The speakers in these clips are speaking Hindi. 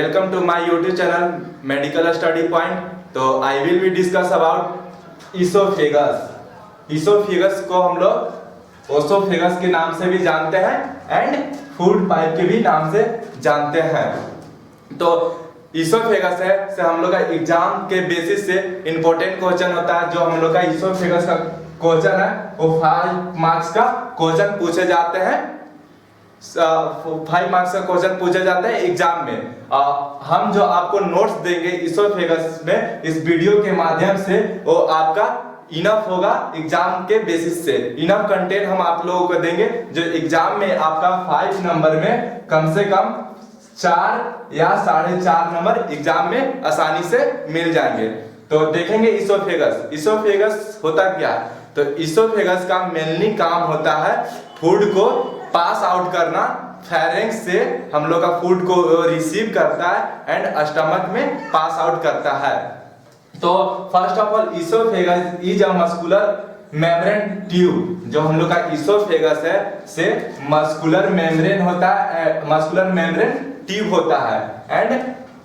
Welcome to my YouTube channel Medical Study Point। तो I will be discuss about esophagus। esophagus को हम लोग ओसोफेगस के नाम से भी जानते हैं एंड फूड पाइप के भी नाम से जानते हैं। तो इसोफेगस है से हम लोग का एग्जाम के बेसिस से इंपॉर्टेंट क्वेश्चन होता है। जो हम लोग का इसोफेगस का क्वेश्चन है वो 5 मार्क्स का क्वेश्चन पूछे जाते हैं। 5 मार्क्स का क्वेश्चन पूछे जाते हैं एग्जाम में। हम जो आपको नोट्स देंगे इसोफेगस में इस वीडियो के माध्यम से वो आपका इनफ होगा एग्जाम के बेसिस से। इनफ कंटेंट हम आप लोगों को देंगे जो एग्जाम में आपका 5 नंबर में कम से कम 4 या 4.5 नंबर एग्जाम में आसानी से मिल जाएंगे। तो देखेंगे इसोफेगस। इसोफेगस होता क्या है? तो इसोफेगस का मेनली काम होता है फूड को पास आउट करना। फेरेंक्स से हम लोग का फूड को रिसीव करता है एंड स्टमक में पास आउट करता है। तो first of all oesophagus is a muscular membrane tube. जो हम लोग का इसोफेगस है से मस्कुलर मेम्ब्रेन होता है, मस्कुलर मेम्ब्रेन ट्यूब होता है and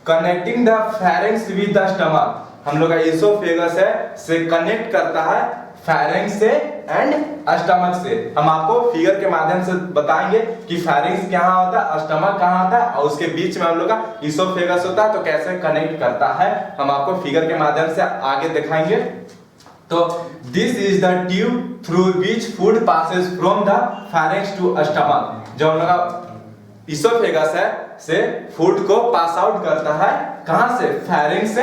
connecting the pharynx with the stomach. हम लोग का इसोफेगस है से कनेक्ट करता है फेरेंक्स से एंड स्टमक से। हम आपको फिगर के माध्यम से बताएंगे कि फेरेंक्स कहाँ होता है, स्टमक कहाँ होता है और उसके बीच में हम लोग का इसोफेगस होता है तो कैसे कनेक्ट करता है हम आपको फिगर के माध्यम से आगे दिखाएंगे। तो this is the tube through which food passes from the pharynx to stomach. जो हम लोग का इसोफेगस है से फूड को पास आउट करता है कहां से? फेरेंक्स से।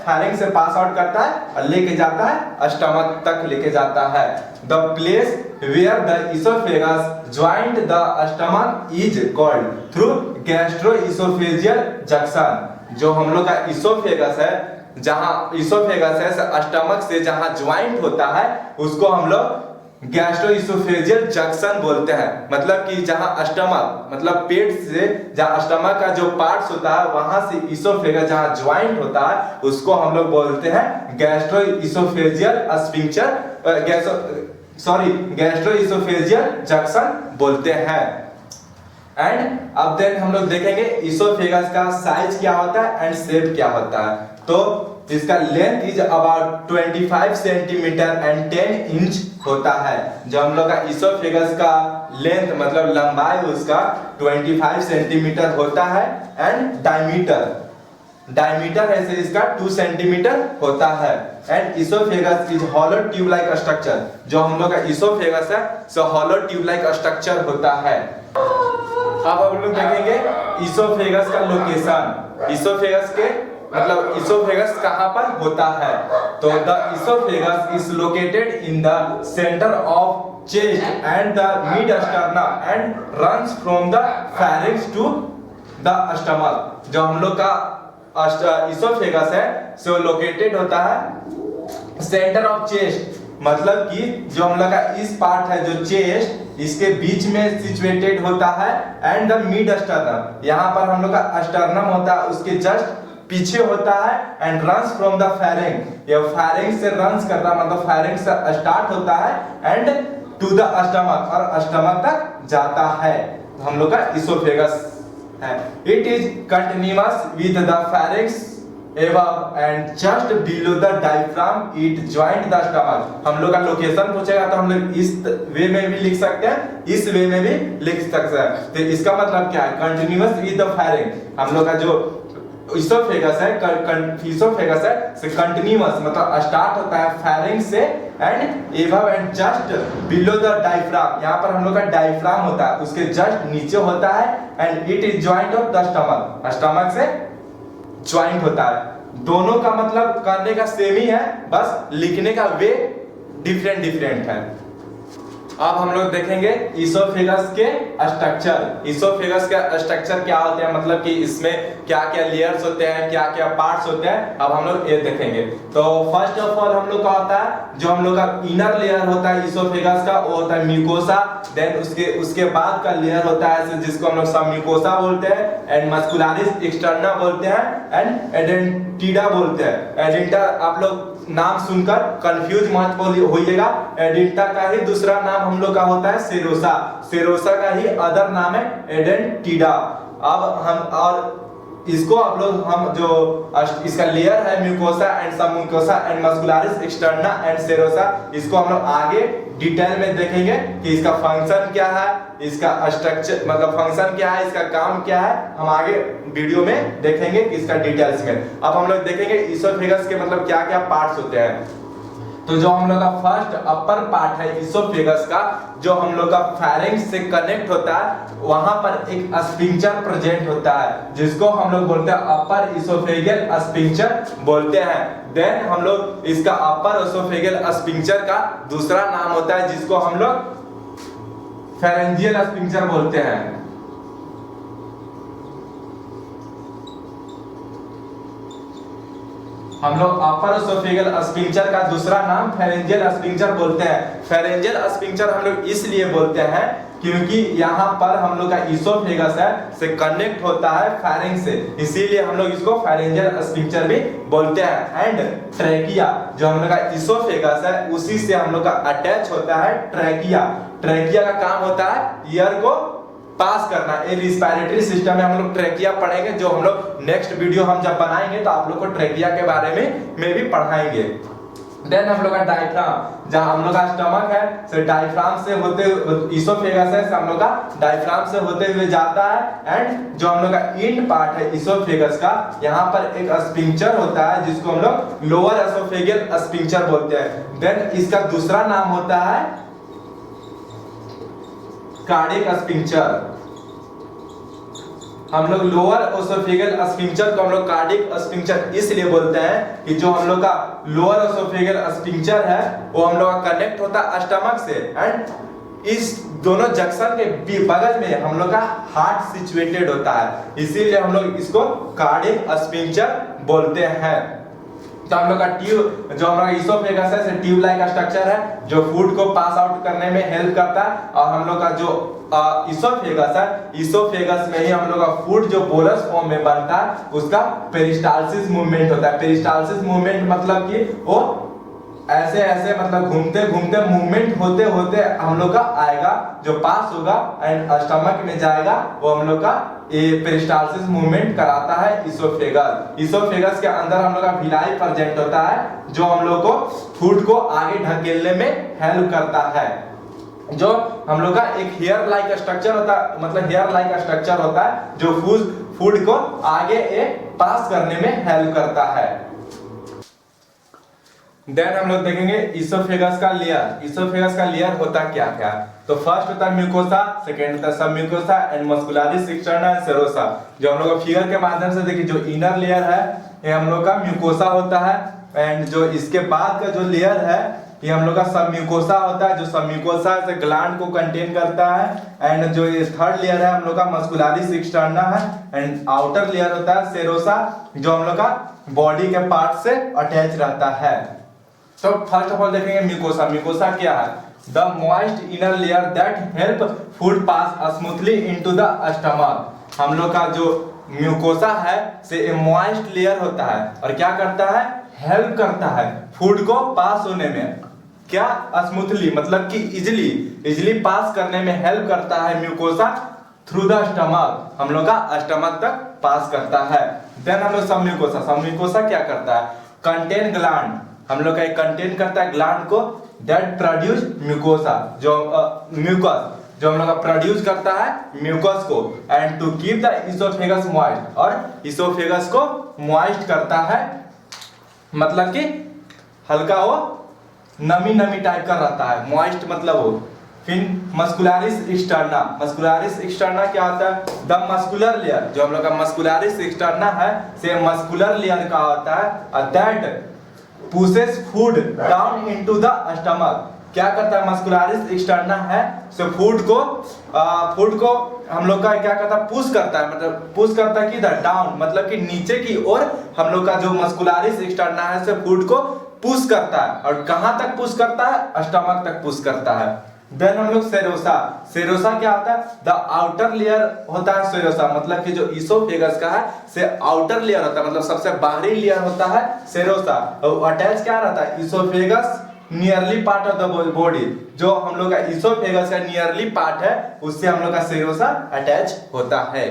फेरेंक्स से पास आउट करता है और लेके जाता है स्टमक तक लेके जाता है। The place where the oesophagus joint the stomach is called through gastrooesophageal junction. जो हम लोग का इसोफेगस है जहां इसोफेगस है स्टमक से जहां ज्वाइंट होता है उसको हम लोग गैस्ट्रोइसोफेजियल जंक्शन बोलते हैं। मतलब कि जहां स्टमक मतलब पेट से जहां स्टमक का जो पार्ट्स होता है वहां से इसोफेगस जहां ज्वाइंट होता है उसको हम लोग बोलते हैं गैस्ट्रोइसोफेजियल गैस्ट्रोइसोफेजियल जंक्शन बोलते हैं। एंड अब देन हम लोग देखेंगे इसोफेगस का साइज क्या होता है एंड शेप क्या होता है। तो इसका length is about 25 centimetre and 10 inch होता है। जो हम लोग का इसोफेगस का लेंथ मतलब लंबाई उसका 25 सेंटीमीटर होता है एंड डायमीटर ऐसे इसका 2 सेंटीमीटर होता है। And oesophagus is hollow tube like structure. जो हम लोग का इसोफेगस है सो हॉलो ट्यूब लाइक स्ट्रक्चर होता है। अब हम लोग देखेंगे इसोफेगस का लोकेशन। इसोफेगस के मतलब इसोफेगस कहां पर होता है? तो the oesophagus is located in the centre of chest and the mid sternum and runs from the pharynx to the stomach. जो हम लोग का इसोफेगस है सो लोकेटेड होता है सेंटर ऑफ चेस्ट। मतलब कि जो हम लोग का इस पार्ट है जो चेस्ट इसके बीच में सिचुएटेड होता है एंड द मिड स्टर्नम। यहाँ पर हम लोग का स्टर्नम होता है उसके जस्ट पीछे होता है and runs from the pharynx. ये फेरेंक्स से रन्स करता है मतलब फेरेंक्स से स्टार्ट होता है एंड टू द स्टमक और स्टमक तक जाता है। तो हम लोग का इसोफेगस है। It is continuous with the pharynx above and just below the diaphragm it joint the stomach। हम लोग का लोकेशन पूछेगा तो हम लोग इस वे में भी लिख सकते हैं इस वे में भी लिख सकते हैं। तो इसका मतलब क्या है? Continuous with the pharynx. हम लोग का जो इसोफेगस है से कंटिन्यूअस मतलब स्टार्ट होता है फेरेंक्स से and above and just below the diaphragm. यहाँ पर हम लोग का डायफ्राम होता है उसके जस्ट नीचे होता है and it is joint of the stomach. Stomach से ज्वाइंट होता है। दोनों का मतलब करने का सेम ही है बस लिखने का वे डिफरेंट है। अब हम लोग देखेंगे इसोफेगस के स्ट्रक्चर। इसोफेगस का स्ट्रक्चर क्या होते हैं मतलब कि इसमें क्या क्या लेयर्स होते हैं क्या क्या पार्ट्स होते हैं अब हम लोग ये देखेंगे। तो फर्स्ट ऑफ ऑल हम लोग का होता है जो हम लोग का इनर लेयर होता है इसोफेगस का वो होता है म्यूकोसा। देन उसके बाद का लेयर होता है जिसको हम लोग सबम्यूकोसा बोलते हैं एंड मस्कुलारिस एक्सटर्ना बोलते हैं एंड एडेंटिडा बोलते हैं। एडेंटा आप लोग नाम सुनकर कंफ्यूज मत होइएगा। एडेंटा का ही दूसरा नाम हम लोग का होता है सेरोसा। सेरोसा का ही अदर नाम है एडेंटिडा। अब हम और इसको हम जो इसका लेयर है mucosa and submucosa and muscularis externa and serosa, इसको हम लोग आगे डिटेल में देखेंगे कि इसका फंक्शन क्या है, इसका स्ट्रक्चर मतलब फंक्शन क्या है, इसका काम क्या है, हम आगे वीडियो में देखेंगे कि इसका डिटेल्स में। अब हम लोग देखेंगे इसोफेगस के मतलब क्या क्या पार्ट्स होते हैं। तो जो हम लोग का फर्स्ट अपर पार्ट है इसोफेगस का, जो हम लोग का फेरिंक्स से कनेक्ट होता है, वहां पर एक स्फिंक्टर प्रेजेंट होता है जिसको हम लोग बोलते हैं अपर इसोफेगल स्फिंक्टर बोलते हैं। देन हम लोग इसका अपर इसोफेगल स्फिंक्टर का दूसरा नाम होता है जिसको हम लोग फेरेंजियल स्फिंक्टर बोलते हैं। हम लोग अपर इसोफेगल स्फिंक्टर का दूसरा नाम फेरेंजियल स्फिंक्टर बोलते हैं। फेरेंजियल स्फिंक्टर हम लोग इसलिए बोलते हैं क्योंकि यहाँ पर हम लोग का इसोफेगस है से कनेक्ट होता है फेरिंक्स से, इसीलिए हम लोग इसको फेरेंजियल स्फिंक्टर भी बोलते हैं। एंड ट्रैकिया जो हम लोग का इसोफेगस है उसी से हम लोग का अटैच होता है ट्रैकिया। ट्रैकिया का काम होता है ईयर को पास करना। ये रिस्पिरेटरी सिस्टम में हम लोग ट्रैकिया पढ़ेंगे, जो हम लोग नेक्स्ट वीडियो हम जब बनाएंगे तो आप लोग को ट्रैकिया के बारे में भी पढ़ाएंगे। देन हम लोग का डायफ्राम, जहां हम लोग का स्टमक है से डायफ्राम से होते इसोफेगस है से हम लोग का डायफ्राम से होते हुए जाता है। एंड जो हम लोग का इंड पार्ट है इसोफेगस का, यहाँ पर एक स्फिंक्टर होता है जिसको हम लोग लोअर इसोफेगल स्फिंक्टर बोलते हैं। देन इसका दूसरा नाम होता है कार्डियक स्फिंक्टर। हम लोग लोअर इसोफेगल स्फिंक्टर को हम लोग कार्डियक स्फिंक्टर इसलिए बोलते हैं कि जो हम लोग का लोअर इसोफेगल स्फिंक्टर है वो हम लोग का कनेक्ट होता है स्टमक से, एंड इस दोनों जंक्शन के बगल में हम लोग का हार्ट सिचुएटेड होता है, इसीलिए हम लोग इसको कार्डियक स्फिंक्टर बोलते हैं। तो हम लोग का ट्यूब जो हम लोग इसोफेगस है ट्यूब लाइक स्ट्रक्चर है जो फूड को पास आउट करने में हेल्प करता है। और हम लोग का जो इसोफेगस है, इसोफेगस में ही हम लोग का फूड जो बोलस फॉर्म में बनता है उसका पेरिस्टालसिस मूवमेंट होता है। पेरिस्टालसिस मूवमेंट मतलब कि वो ऐसे ऐसे मतलब घूमते घूमते मूवमेंट होते होते हम लोग का आएगा जो पास होगा एंड स्टमक में जाएगा, वो हम लोग का ये पेरिस्टालसिस मूवमेंट कराता है इसोफेगस। इसोफेगस के अंदर हम लोग का विलाई प्रेजेंट होता है जो हम लोग को फूड को आगे ढकेलने में हेल्प करता है। जो हम लोग का एक हेयर लाइक स्ट्रक्चर होता है, मतलब हेयर लाइक स्ट्रक्चर होता है जो फूड को आगे पास करने में हेल्प करता है। देन हम लोग देखेंगे इसोफेगस का लेयर। इसोफेगस का लेयर होता क्या क्या? तो फर्स्ट होता है म्यूकोसा, सेकंड होता है submucosa and muscularis externa and serosa. जो हम लोग फिगर के माध्यम से देखिए जो इनर लेयर है ये हम लोग का म्यूकोसा होता है, एंड जो इसके बाद का जो लेयर है ये हम लोग का सब म्यूकोसा होता है जो सब म्यूकोसा से ग्लैंड को कंटेन करता है। एंड जो ये थर्ड लेयर है हम लोग का मस्कुलारिस एक्सटर्ना है, एंड आउटर लेयर होता है सेरोसा जो हम लोग का बॉडी के पार्ट से अटैच रहता है। तो फर्स्ट ऑफ ऑल देखेंगे म्यूकोसा। म्यूकोसा क्या है? The moist inner layer that help food pass smoothly into the stomach. हम लोग का जो म्यूकोसा है से मॉइस्ट लेयर होता है और क्या करता है? हेल्प करता है फूड को पास होने में। क्या? स्मूथली मतलब कि इजिली पास करने में हेल्प करता है म्यूकोसा थ्रू द स्टमक, हम लोग का स्टमक तक पास करता है। देन हम लोग सब म्यूकोसा। सब म्यूकोसा क्या करता है? कंटेन ग्लैंड, हम लोग का कंटेन करता है ग्लैंड को दैट प्रोड्यूस म्यूकोसा, जो म्यूकस जो हम लोग का प्रोड्यूस करता है म्यूकस को, and to keep the oesophagus moist, और इसोफेगस को मॉइस्ट करता है, मतलब कि हल्का वो नमी टाइप का रहता है, मॉइस्ट मतलब वो। फिर मस्कुलारिस एक्सटर्ना। मस्कुलारिस एक्सटर्ना क्या होता है? The muscular layer. जो हम लोग का मस्कुलारिस एक्सटर्ना है से मस्कुलर लेयर का होता है that pushes food down into the stomach. क्या करता है? मस्कुलारिस एक्सटर्ना है सो फूड को हम लोग का क्या करता है? पुश करता है, मतलब पुश करता है किधर? डाउन, मतलब कि नीचे की ओर हम लोग का जो मस्कुलारिस एक्सटर्ना है से फूड को पुश करता है, और कहां तक पुश करता है? स्टमक तक पुश करता है। देन हम लोग सेरोसा। सेरोसा क्या होता है? द आउटर लेयर होता है सेरोसा, मतलब कि जो इसोफेगस का है से आउटर लेयर होता है, मतलब सबसे बाहरी लेयर होता है सेरोसा। और अटैच क्या रहता है? Oesophagus nearly part of the body. जो हम लोग का इसोफेगस का नियरली पार्ट है उससे हम लोग का सेरोसा अटैच होता है।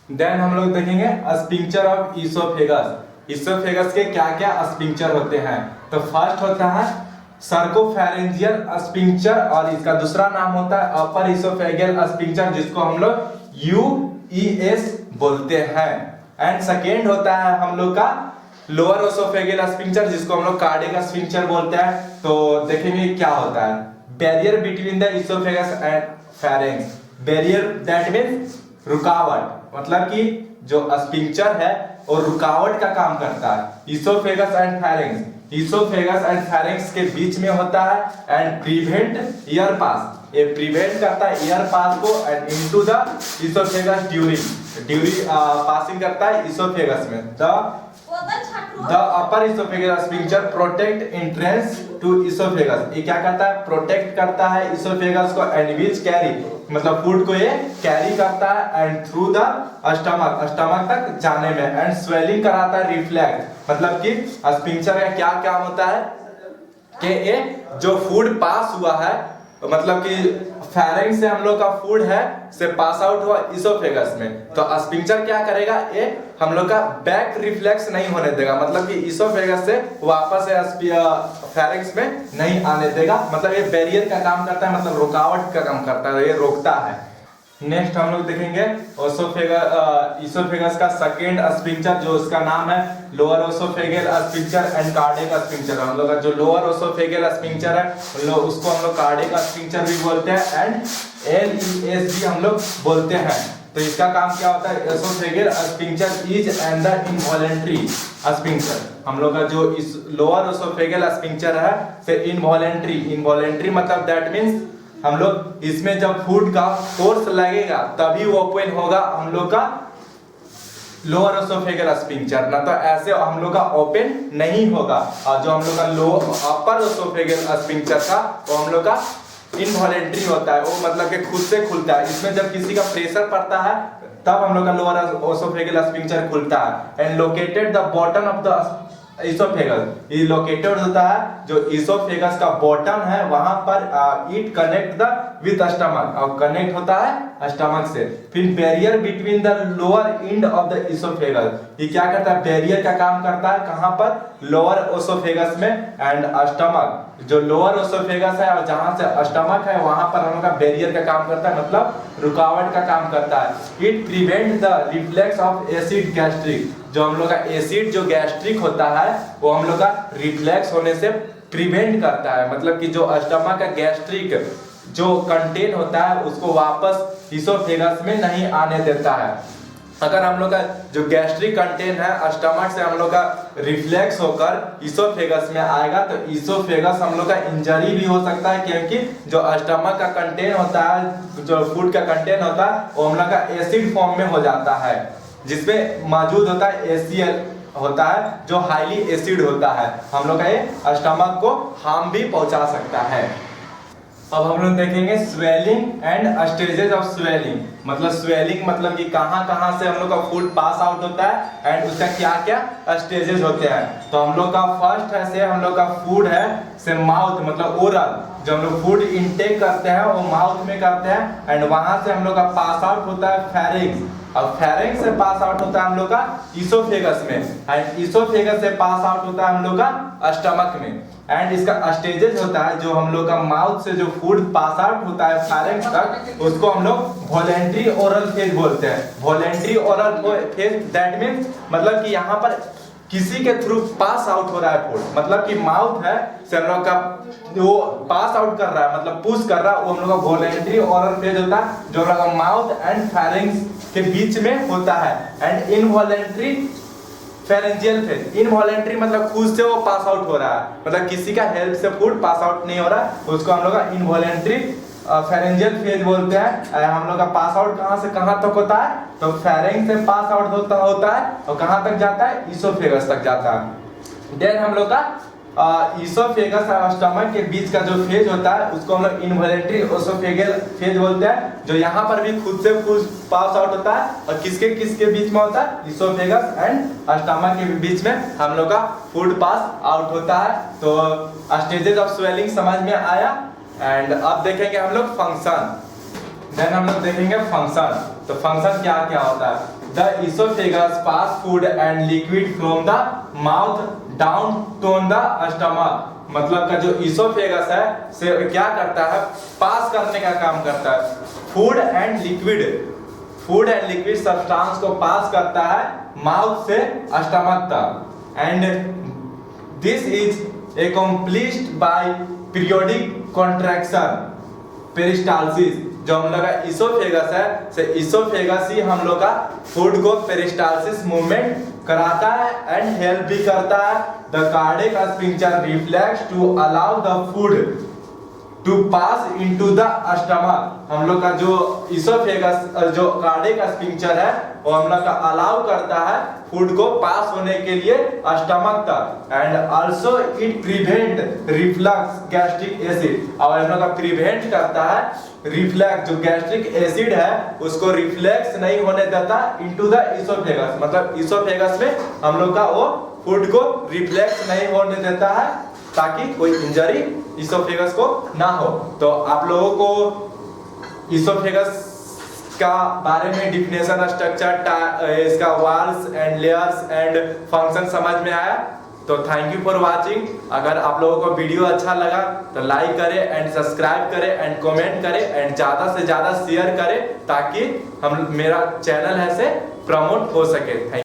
देन हम लोग देखेंगे स्पिंक्चर ऑफ इसोफेगस। इसोफेगस के क्या क्या स्पिंक्चर होते हैं। तो फर्स्ट होता है सर्कोफेरेंजियल स्पिंक्चर और इसका दूसरा नाम होता है अपर इसोफेगियल स्पिंक्चर जिसको हम लोग यूईएस बोलते हैं। एंड सेकेंड होता है हम लोग का लोअर इसोफेगियल स्पिंक्चर जिसको हम लोग कार्डियक स्पिंक्चर बोलते हैं। तो देखेंगे क्या होता है। Barrier between the oesophagus and pharynx. Barrier that means रुकावट, मतलब कि जो स्पिंक्चर है और रुकावट का काम करता है oesophagus and pharynx. Oesophagus and pharynx के बीच में होता है एंड प्रिवेंट एयर पास। ये प्रिवेंट करता है एयर पास को and into the oesophagus during passing करता है इसोफेगस में। The upper esophageal sphincter protect entrance to esophagus। ये क्या करता है, प्रोटेक्ट करता है इसोफेगस को एंड विच कैरी, मतलब फूड को ये कैरी करता है एंड थ्रू द स्टमक तक जाने में। एंड स्वेलिंग कराता है रिफ्लेक्स, मतलब कि स्फिंक्टर का क्या काम होता है कि ये जो फूड पास हुआ है, मतलब कि फेरेंक्स से हम लोग का फूड है से पास आउट हुआ इसोफेगस में, तो स्फिंक्टर क्या करेगा, ये हम लोग का बैक रिफ्लेक्स नहीं होने देगा, मतलब कि इसोफेगस से वापस फेरेंक्स में नहीं आने देगा। मतलब ये बैरियर का काम करता है, मतलब रुकावट का काम करता है, ये रोकता है। नेक्स्ट हम लोग देखेंगे इसोफेगस का सेकेंड स्फिंक्टर जो उसका नाम है lower oesophageal sphincter and cardiac sphincter. हम लोग का जो लोअर ओसोफेगियल स्फिंक्टर है उसको हम लोग कार्डियक स्फिंक्टर भी बोलते हैं एंड एलईएस भी हम लोग बोलते हैं। तो इसका काम क्या होता है, oesophageal sphincter is and the involuntary sphincter. हम लोग का जो इस लोअर ओसोफेगियल स्फिंक्टर है से इनवॉलेंट्री मतलब दैट मींस हम लोग इसमें जब फूड का फोर्स लगेगा तभी वो ओपन होगा हम लोग का लोअर ओसोफेगियल स्फिंक्टर, ना तो ऐसे हम लोग का ओपन नहीं होगा। और जो हम लोग का अपर ओसोफेगियल स्फिंक्टर था वो हम लोग का इनवॉलेंट्री होता है, वो मतलब कि खुद से खुलता है। इसमें जब किसी का प्रेशर पड़ता है तब हम लोग का लोअर ओसोफेगियल स्फिंक्टर खुलता है। And located the bottom of the oesophagus, ये लोकेटेड होता है जो इसोफेगस का बॉटम है वहां पर it connect the with stomach और कनेक्ट होता है स्टमक से। फिर barrier between the lower end of the oesophagus, ये क्या करता है, बैरियर का काम करता है कहां पर, लोअर ओसोफेगस में एंड स्टमक। जो लोअर ओसोफेगस है और जहां से स्टमक है वहां पर हम लोग का बैरियर का काम करता है, मतलब रुकावट का काम करता है। It prevent the reflex of acid gastric, जो हम लोग का एसिड जो गैस्ट्रिक होता है वो हम लोग का रिफ्लेक्स होने से प्रिवेंट करता है, मतलब कि जो स्टमक का गैस्ट्रिक जो कंटेन होता है उसको वापस इसोफेगस में नहीं आने देता है। अगर हम लोग का जो गैस्ट्रिक कंटेन है स्टमक से हम लोग का रिफ्लेक्स होकर इसोफेगस में आएगा तो इसोफेगस हम लोग का इंजरी भी हो सकता है, क्योंकि जो स्टमक का कंटेन होता है, जो फूड का कंटेन होता है वो हम लोग का एसिड फॉर्म में हो जाता है, जिसमें मौजूद होता है ACL होता है जो हाईली एसिड होता है, हम लोग का ये स्टमक को हार्म भी पहुंचा सकता है। अब हम लोग देखेंगे swelling and stages of swelling, मतलब स्वेलिंग मतलब कि कहां से हम लोग का फूड पास आउट होता है एंड उसका क्या क्या स्टेजेस होते हैं। तो हम लोग का फर्स्ट है से हम लोग का फूड है से माउथ, मतलब ओरल, जो हम लोग फूड इनटेक करते हैं वो माउथ में करते हैं एंड वहां से हम लोग का पास आउट होता है फेरिंक्स, और फेरिंक्स से पास आउट होता है हम लोग का इसोफेगस में एंड इसोफेगस से पास आउट होता है हम लोग का स्टमक में। एंड इसका स्टेजेस होता है जो हम लोग का माउथ से जो फूड पास आउट होता है फेरिंक्स तक, उसको हम लोग वॉलेंट्री ओरल फेज बोलते हैं। Voluntary oral phase that means मतलब कि यहाँ पर किसी के थ्रू पास आउट हो रहा है फूड, मतलब कि माउथ है से हम लोग का वो पास आउट कर रहा है, मतलब पुश कर रहा है, वो हम लोग का वॉलेंट्री ओरल फेज होता है जो हम लोग का माउथ एंड फेरिंक्स के बीच में होता है। And involuntary pharyngeal phase, involuntary मतलब खुद से वो पास आउट हो रहा है, मतलब किसी का हेल्प से फूड पास आउट नहीं हो रहा है, उसको हम लोग का इनवॉलेंट्री फेरेंजियल फेज बोलते हैं। हम लोग का पास आउट कहां से कहां तक होता है, तो फेरिंक्स से पास आउट होता है और कहां तक जाता है, इसोफेगस तक जाता है। देन हम लोग का इसोफेगस और स्टमक के बीच का जो फेज होता है उसको हम लोग इनवॉलेंट्री ओसोफेगियल फेज बोलते हैं, जो यहाँ पर भी खुद से पास आउट होता है और किसके बीच में होता है, इसोफेगस एंड स्टमक के बीच में हम लोग का फूड पास आउट होता है। तो स्टेजेस ऑफ स्वेलिंग समझ में आया। एंड अब देखेंगे हम लोग फंक्शन, देन हम लोग देखेंगे फंक्शन। तो फंक्शन क्या क्या होता है, the esophagus pass food and liquid from the mouth down to the stomach। मतलब का जो इसोफेगस है से क्या करता है, पास करने का काम करता है। फूड एंड लिक्विड सब्सटेंस को पास करता है माउथ से स्टमक तक। And this is accomplished by periodic contraction peristalsis. जो हम लोग का इसोफेगस है से इसोफेगस ही हम लोग का फूड को पेरिस्टालसिस मूवमेंट कराता है एंड हेल्प भी करता है the cardiac sphincter reflex to allow the food to pass into the stomach. हम लोग का जो इसोफेगस जो कार्डियक स्फिंक्टर है वो हम लोग का अलाउ करता है फूड को पास होने के लिए स्टमक तक। And also it prevent reflux gastric acid, और हम लोग का प्रिवेंट करता है रिफ्लक्स जो गैस्ट्रिक एसिड है उसको रिफ्लेक्स नहीं होने देता इनटू द इसोफेगस। मतलब इसोफेगस में हम लोग का वो फूड को रिफ्लेक्स नहीं होने देता है ताकि कोई इंजरी इसोफेगस को ना हो। तो आप लोगों को इसोफेगस का बारे में डिफिनेशन, स्ट्रक्चर, इसका walls and layers and function समझ में आया। तो थैंक यू फॉर वाचिंग। अगर आप लोगों को वीडियो अच्छा लगा तो लाइक करें एंड सब्सक्राइब करें एंड कमेंट करें एंड ज्यादा से ज्यादा शेयर करें ताकि हम मेरा चैनल है से प्रमोट हो सके। थैंक